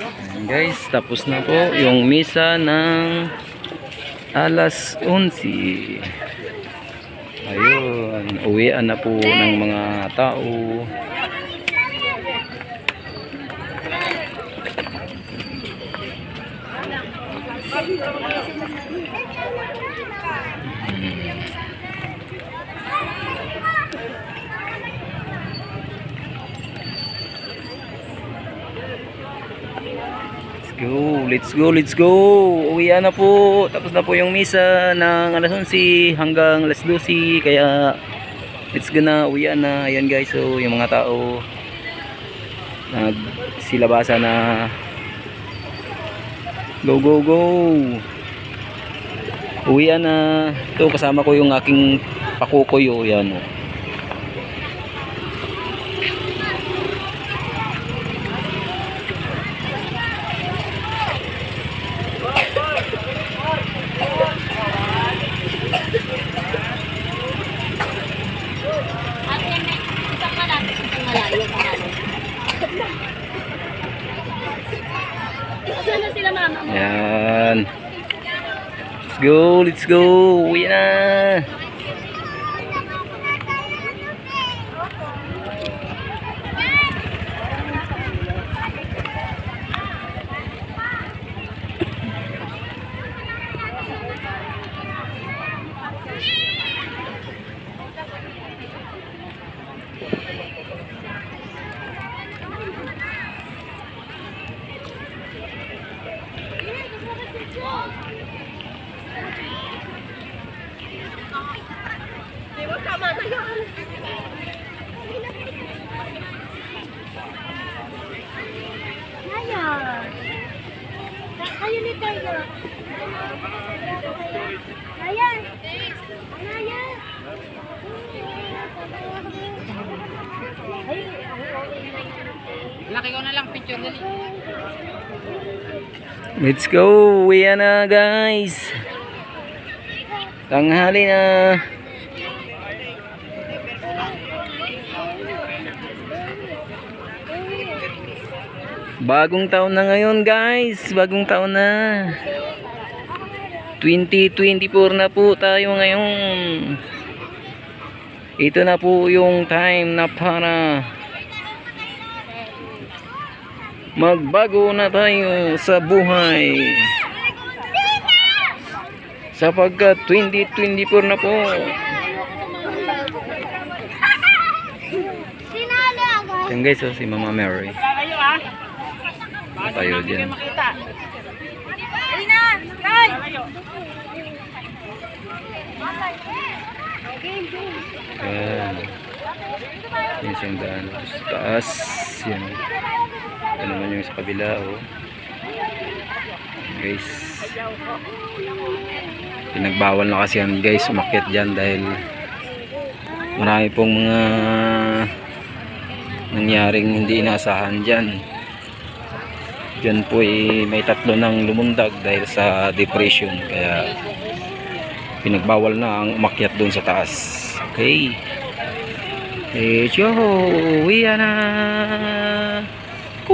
Ayan guys, tapos na po yung misa ng alas 11. Ayun, uwian na po ng mga tao. Let's go, let's go. Uwian na po. Tapos na po yung misa ng alas 11 hanggang alas 12. Kaya let's go na, uwian na. Ayan guys, so yung mga tao nagsilabasa na. Go, go, go. Uwian na. Ito kasama ko yung aking pakukoy. Yan. Yan. Let's go, let's go. Uwi na. Ayan ni Tayo. Ayan. Ayan. Laki ko na lang picture dali. Let's go. Uwi na guys. Tanghali na. Bagong taon na ngayon guys. Bagong taon na. 2024 na po tayo ngayon. Ito na po yung time na para magbago na tayo sa buhay. Sapagkat 2024 na po. Yan guys, si Mama Mary. Tayo dyan. Ayan. Yan siyang daan. Sa taas. Yan. Ito naman yung sa kabila. Guys. Pinagbawal na kasi yan guys. Umakyat dyan dahil marami pong mga nangyaring hindi inaasahan dyan. Diyan po may tatlo nang lumundag dahil sa depression, kaya pinagbawal na ang umakyat doon sa taas. Okay. Uwi na.